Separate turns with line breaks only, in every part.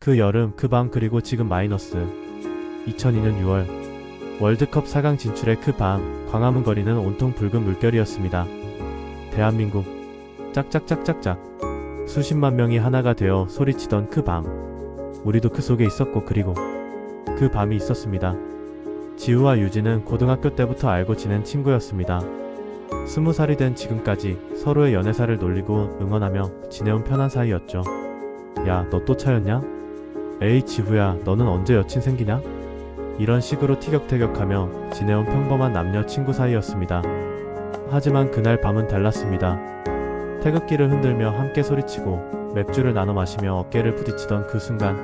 그 여름, 그 밤, 그리고 지금 마이너스 2002년 6월 월드컵 4강 진출의 그 밤, 광화문 거리는 온통 붉은 물결이었습니다. 대한민국 짝짝짝짝짝 수십만 명이 하나가 되어 소리치던 그 밤, 우리도 그 속에 있었고, 그리고 그 밤이 있었습니다. 지우와 유진은 고등학교 때부터 알고 지낸 친구였습니다. 20살이 된 지금까지 서로의 연애사를 놀리고 응원하며 지내온 편한 사이였죠. 야, 너 또 차였냐? 에이 지후야, 너는 언제 여친 생기냐? 이런 식으로 티격태격하며 지내온 평범한 남녀 친구 사이였습니다. 하지만 그날 밤은 달랐습니다. 태극기를 흔들며 함께 소리치고 맥주를 나눠 마시며 어깨를 부딪히던 그 순간,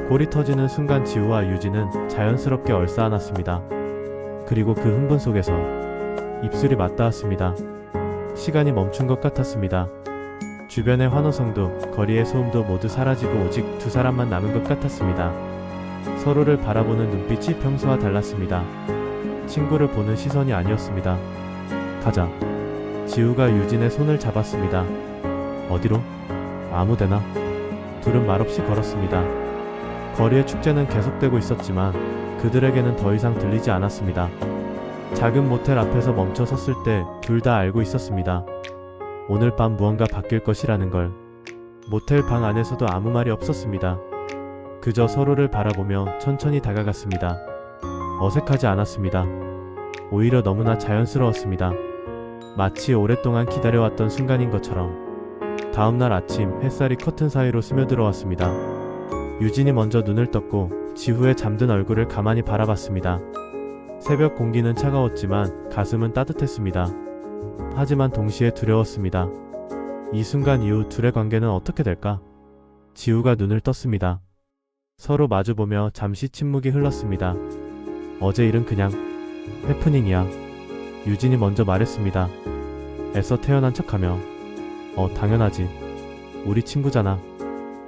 골이 터지는 순간 지우와 유진은 자연스럽게 얼싸안았습니다. 그리고 그 흥분 속에서 입술이 맞닿았습니다. 시간이 멈춘 것 같았습니다. 주변의 환호성도 거리의 소음도 모두 사라지고 오직 두 사람만 남은 것 같았습니다. 서로를 바라보는 눈빛이 평소와 달랐습니다. 친구를 보는 시선이 아니었습니다. 가자. 지우가 유진의 손을 잡았습니다. 어디로? 아무데나. 둘은 말없이 걸었습니다. 거리의 축제는 계속되고 있었지만 그들에게는 더 이상 들리지 않았습니다. 작은 모텔 앞에서 멈춰 섰을 때 둘 다 알고 있었습니다. 오늘 밤 무언가 바뀔 것이라는 걸. 모텔 방 안에서도 아무 말이 없었습니다. 그저 서로를 바라보며 천천히 다가갔습니다. 어색하지 않았습니다. 오히려 너무나 자연스러웠습니다. 마치 오랫동안 기다려왔던 순간인 것처럼. 다음날 아침 햇살이 커튼 사이로 스며들어왔습니다. 유진이 먼저 눈을 떴고 지후의 잠든 얼굴을 가만히 바라봤습니다. 새벽 공기는 차가웠지만 가슴은 따뜻했습니다. 하지만 동시에 두려웠습니다. 이 순간 이후 둘의 관계는 어떻게 될까? 지우가 눈을 떴습니다. 서로 마주보며 잠시 침묵이 흘렀습니다. 어제 일은 그냥 해프닝이야. 유진이 먼저 말했습니다. 애써 태어난 척하며. 당연하지. 우리 친구잖아.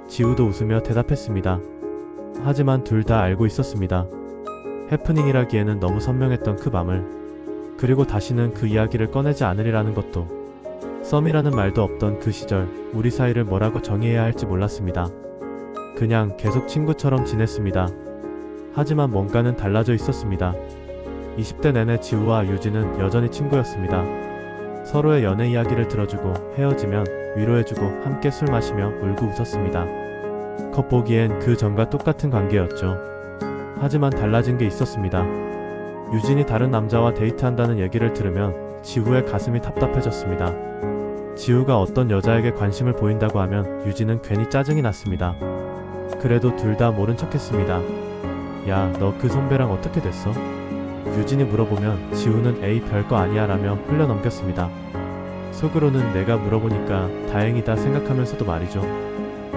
지우도 웃으며 대답했습니다. 하지만 둘 다 알고 있었습니다. 해프닝이라기에는 너무 선명했던 그 밤을, 그리고 다시는 그 이야기를 꺼내지 않으리라는 것도. 썸이라는 말도 없던 그 시절, 우리 사이를 뭐라고 정의해야 할지 몰랐습니다. 그냥 계속 친구처럼 지냈습니다. 하지만 뭔가는 달라져 있었습니다. 20대 내내 지우와 유진은 여전히 친구였습니다. 서로의 연애 이야기를 들어주고 헤어지면 위로해주고 함께 술 마시며 울고 웃었습니다. 겉보기엔 그 전과 똑같은 관계였죠. 하지만 달라진 게 있었습니다. 유진이 다른 남자와 데이트한다는 얘기를 들으면 지우의 가슴이 답답해졌습니다. 지우가 어떤 여자에게 관심을 보인다고 하면 유진은 괜히 짜증이 났습니다. 그래도 둘 다 모른 척했습니다. 야, 너 그 선배랑 어떻게 됐어? 유진이 물어보면 지우는 에이 별거 아니야 라며 흘려넘겼습니다. 속으로는 내가 물어보니까 다행이다 생각하면서도 말이죠.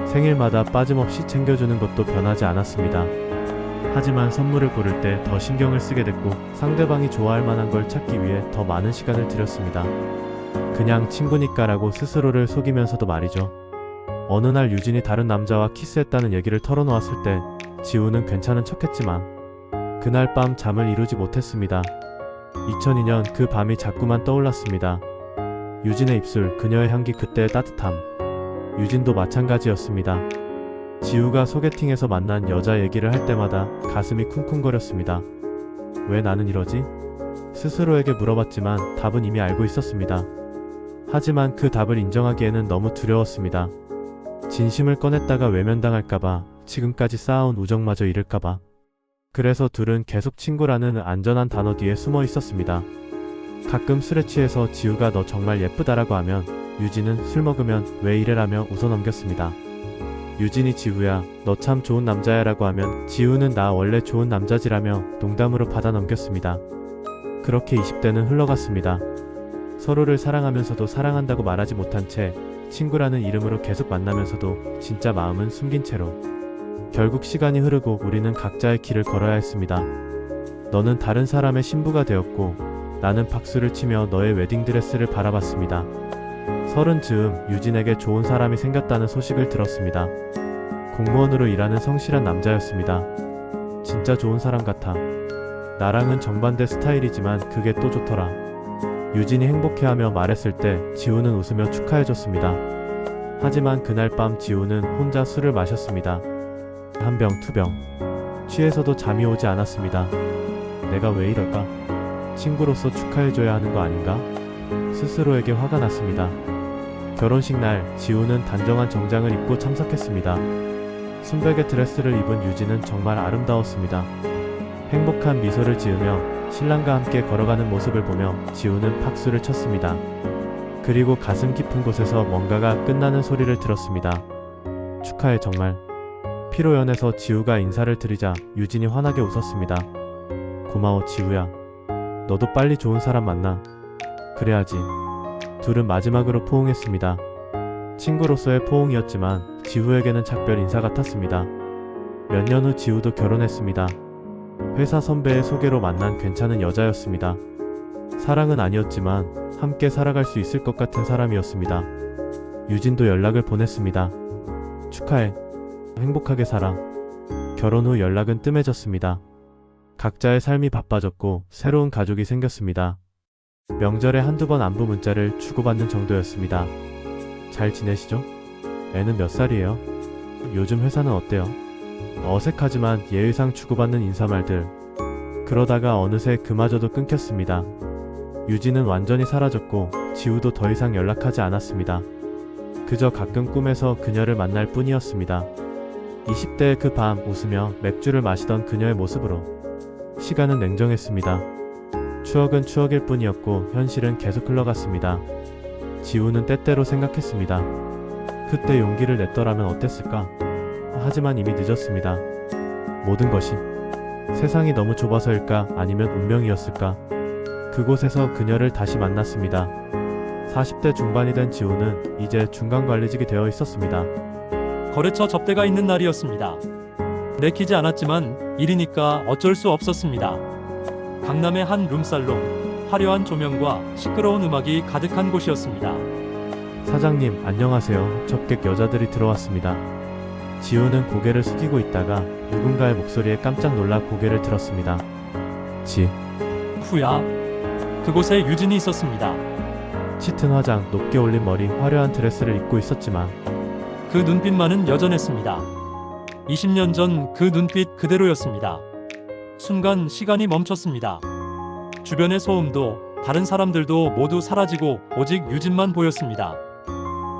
생일마다 빠짐없이 챙겨주는 것도 변하지 않았습니다. 하지만 선물을 고를 때 더 신경을 쓰게 됐고 상대방이 좋아할 만한 걸 찾기 위해 더 많은 시간을 들였습니다. 그냥 친구니까라고 스스로를 속이면서도 말이죠. 어느 날 유진이 다른 남자와 키스했다는 얘기를 털어놓았을 때 지우는 괜찮은 척했지만 그날 밤 잠을 이루지 못했습니다. 2002년 그 밤이 자꾸만 떠올랐습니다. 유진의 입술, 그녀의 향기, 그때의 따뜻함. 유진도 마찬가지였습니다. 지우가 소개팅에서 만난 여자 얘기를 할 때마다 가슴이 쿵쿵거렸습니다. 왜 나는 이러지? 스스로에게 물어봤지만 답은 이미 알고 있었습니다. 하지만 그 답을 인정하기에는 너무 두려웠습니다. 진심을 꺼냈다가 외면당할까봐, 지금까지 쌓아온 우정마저 잃을까봐. 그래서 둘은 계속 친구라는 안전한 단어 뒤에 숨어 있었습니다. 가끔 술에 취해서 지우가 너 정말 예쁘다라고 하면 유진은 술 먹으면 왜 이래라며 웃어넘겼습니다. 유진이 지우야, 너 참 좋은 남자야 라고 하면 지우는 나 원래 좋은 남자지라며 농담으로 받아넘겼습니다. 그렇게 20대는 흘러갔습니다. 서로를 사랑하면서도 사랑한다고 말하지 못한 채 친구라는 이름으로 계속 만나면서도 진짜 마음은 숨긴 채로. 결국 시간이 흐르고 우리는 각자의 길을 걸어야 했습니다. 너는 다른 사람의 신부가 되었고 나는 박수를 치며 너의 웨딩드레스를 바라봤습니다. 30 즈음 유진에게 좋은 사람이 생겼다는 소식을 들었습니다. 공무원으로 일하는 성실한 남자였습니다. 진짜 좋은 사람 같아. 나랑은 정반대 스타일이지만 그게 또 좋더라. 유진이 행복해하며 말했을 때 지우는 웃으며 축하해줬습니다. 하지만 그날 밤 지우는 혼자 술을 마셨습니다. 한 병, 두 병. 취해서도 잠이 오지 않았습니다. 내가 왜 이럴까? 친구로서 축하해줘야 하는 거 아닌가? 스스로에게 화가 났습니다. 결혼식 날 지우는 단정한 정장을 입고 참석했습니다. 순백의 드레스를 입은 유진은 정말 아름다웠습니다. 행복한 미소를 지으며 신랑과 함께 걸어가는 모습을 보며 지우는 박수를 쳤습니다. 그리고 가슴 깊은 곳에서 뭔가가 끝나는 소리를 들었습니다. 축하해 정말. 피로연에서 지우가 인사를 드리자 유진이 환하게 웃었습니다. 고마워 지우야. 너도 빨리 좋은 사람 만나. 그래야지. 둘은 마지막으로 포옹했습니다. 친구로서의 포옹이었지만 지우에게는 작별 인사 같았습니다. 몇 년 후 지우도 결혼했습니다. 회사 선배의 소개로 만난 괜찮은 여자였습니다. 사랑은 아니었지만 함께 살아갈 수 있을 것 같은 사람이었습니다. 유진도 연락을 보냈습니다. 축하해. 행복하게 살아. 결혼 후 연락은 뜸해졌습니다. 각자의 삶이 바빠졌고 새로운 가족이 생겼습니다. 명절에 한두 번 안부 문자를 주고받는 정도였습니다. 잘 지내시죠? 애는 몇 살이에요? 요즘 회사는 어때요? 어색하지만 예의상 주고받는 인사말들. 그러다가 어느새 그마저도 끊겼습니다. 유진은 완전히 사라졌고 지우도 더 이상 연락하지 않았습니다. 그저 가끔 꿈에서 그녀를 만날 뿐이었습니다. 20대의 그 밤 웃으며 맥주를 마시던 그녀의 모습으로 시간은 냉정했습니다. 추억은 추억일 뿐이었고 현실은 계속 흘러갔습니다. 지우는 때때로 생각했습니다. 그때 용기를 냈더라면 어땠을까? 하지만 이미 늦었습니다. 모든 것이 세상이 너무 좁아서일까 아니면 운명이었을까? 그곳에서 그녀를 다시 만났습니다. 40대 중반이 된 지우는 이제 중간관리직이 되어 있었습니다.
거래처 접대가 있는 날이었습니다. 내키지 않았지만 일이니까 어쩔 수 없었습니다. 강남의 한 룸살롱, 화려한 조명과 시끄러운 음악이 가득한 곳이었습니다.
사장님, 안녕하세요. 접객 여자들이 들어왔습니다. 지우는 고개를 숙이고 있다가 누군가의 목소리에 깜짝 놀라 고개를 들었습니다.
후야. 그곳에 유진이 있었습니다.
짙은 화장, 높게 올린 머리, 화려한 드레스를 입고 있었지만
그 눈빛만은 여전했습니다. 20년 전 그 눈빛 그대로였습니다. 순간 시간이 멈췄습니다. 주변의 소음도 다른 사람들도 모두 사라지고 오직 유진만 보였습니다.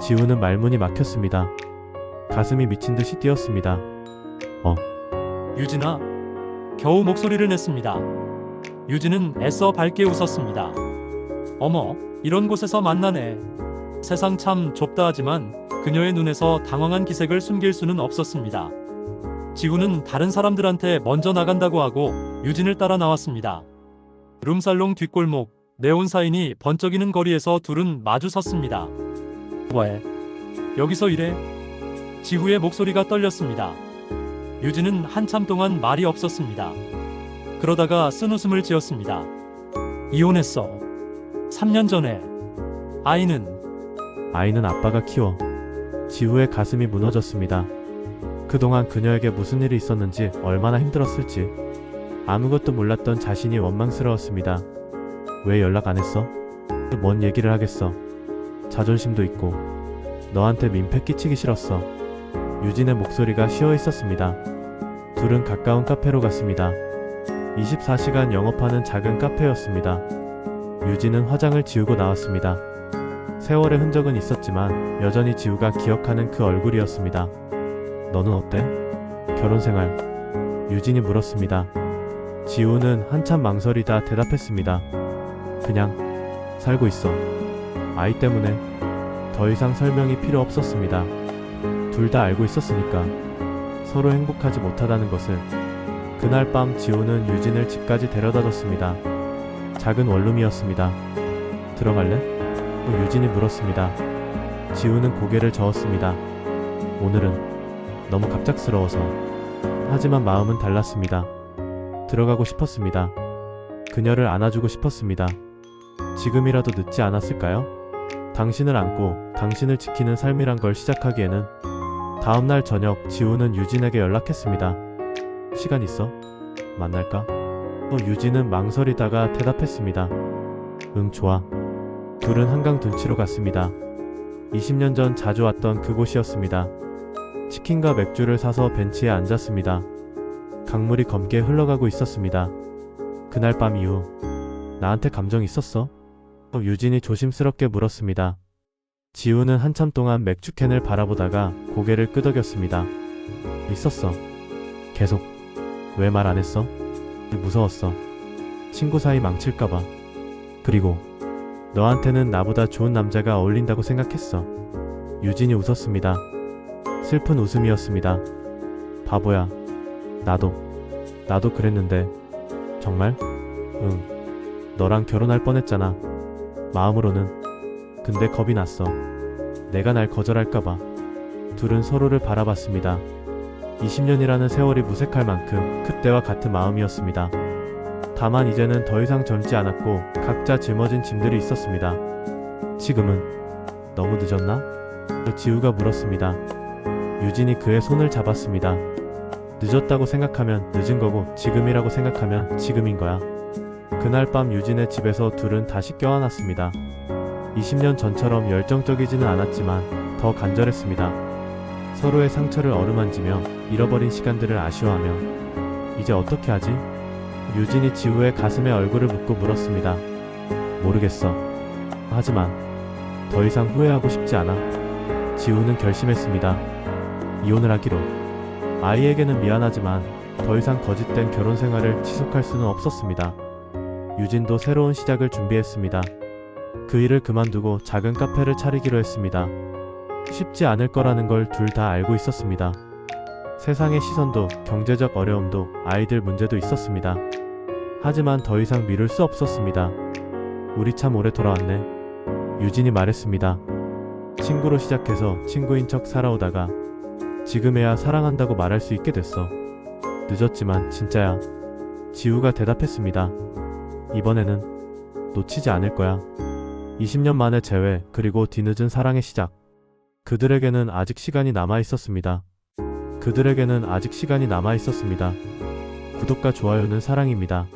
지우는 말문이 막혔습니다. 가슴이 미친 듯이 뛰었습니다.
유진아. 겨우 목소리를 냈습니다. 유진은 애써 밝게 웃었습니다. 어머, 이런 곳에서 만나네. 세상 참 좁다 하지만 그녀의 눈에서 당황한 기색을 숨길 수는 없었습니다. 지우는 다른 사람들한테 먼저 나간다고 하고 유진을 따라 나왔습니다. 룸살롱 뒷골목, 네온 사인이 번쩍이는 거리에서 둘은 마주 섰습니다. 왜? 여기서 이래? 지우의 목소리가 떨렸습니다. 유진은 한참 동안 말이 없었습니다. 그러다가 쓴웃음을 지었습니다. 이혼했어. 3년 전에. 아이는
아빠가 키워. 지우의 가슴이 무너졌습니다. 그동안 그녀에게 무슨 일이 있었는지, 얼마나 힘들었을지 아무것도 몰랐던 자신이 원망스러웠습니다. 왜 연락 안 했어? 뭔 얘기를 하겠어. 자존심도 있고 너한테 민폐 끼치기 싫었어. 유진의 목소리가 쉬어 있었습니다. 둘은 가까운 카페로 갔습니다. 24시간 영업하는 작은 카페였습니다. 유진은 화장을 지우고 나왔습니다. 세월의 흔적은 있었지만 여전히 지우가 기억하는 그 얼굴이었습니다. 너는 어때? 결혼생활? 유진이 물었습니다. 지우는 한참 망설이다 대답했습니다. 그냥 살고 있어. 아이 때문에. 더 이상 설명이 필요 없었습니다. 둘 다 알고 있었으니까. 서로 행복하지 못하다는 것을. 그날 밤 지우는 유진을 집까지 데려다 줬습니다. 작은 원룸이었습니다. 들어갈래? 유진이 물었습니다. 지우는 고개를 저었습니다. 오늘은 너무 갑작스러워서. 하지만 마음은 달랐습니다. 들어가고 싶었습니다. 그녀를 안아주고 싶었습니다. 지금이라도 늦지 않았을까요? 당신을 안고 당신을 지키는 삶이란 걸 시작하기에는. 다음날 저녁 지우는 유진에게 연락했습니다. 시간 있어? 만날까? 유진은 망설이다가 대답했습니다. 응, 좋아. 둘은 한강 둔치로 갔습니다. 20년 전 자주 왔던 그곳이었습니다. 치킨과 맥주를 사서 벤치에 앉았습니다. 강물이 검게 흘러가고 있었습니다. 그날 밤 이후 나한테 감정 있었어? 유진이 조심스럽게 물었습니다. 지우는 한참 동안 맥주캔을 바라보다가 고개를 끄덕였습니다. 있었어. 계속. 왜 말 안 했어? 무서웠어. 친구 사이 망칠까봐. 그리고 너한테는 나보다 좋은 남자가 어울린다고 생각했어. 유진이 웃었습니다. 슬픈 웃음이었습니다. 바보야. 나도 그랬는데. 정말? 응. 너랑 결혼할 뻔했잖아. 마음으로는. 근데 겁이 났어. 내가 날 거절할까봐. 둘은 서로를 바라봤습니다. 20년이라는 세월이 무색할 만큼 그때와 같은 마음이었습니다. 다만 이제는 더 이상 젊지 않았고 각자 짊어진 짐들이 있었습니다. 지금은 너무 늦었나? 지우가 물었습니다. 유진이 그의 손을 잡았습니다. 늦었다고 생각하면 늦은 거고 지금이라고 생각하면 지금인 거야. 그날 밤 유진의 집에서 둘은 다시 껴안았습니다. 20년 전처럼 열정적이지는 않았지만 더 간절했습니다. 서로의 상처를 어루만지며 잃어버린 시간들을 아쉬워하며 이제 어떻게 하지? 유진이 지우의 가슴에 얼굴을 묻고 물었습니다. 모르겠어. 하지만 더 이상 후회하고 싶지 않아. 지우는 결심했습니다. 이혼을 하기로. 아이에게는 미안하지만 더 이상 거짓된 결혼 생활을 지속할 수는 없었습니다. 유진도 새로운 시작을 준비했습니다. 그 일을 그만두고 작은 카페를 차리기로 했습니다. 쉽지 않을 거라는 걸 둘 다 알고 있었습니다. 세상의 시선도 경제적 어려움도 아이들 문제도 있었습니다. 하지만 더 이상 미룰 수 없었습니다. 우리 참 오래 돌아왔네. 유진이 말했습니다. 친구로 시작해서 친구인 척 살아오다가 지금에야 사랑한다고 말할 수 있게 됐어. 늦었지만 진짜야. 지우가 대답했습니다. 이번에는 놓치지 않을 거야. 20년 만의 재회 그리고 뒤늦은 사랑의 시작. 그들에게는 아직 시간이 남아 있었습니다. 구독과 좋아요는 사랑입니다.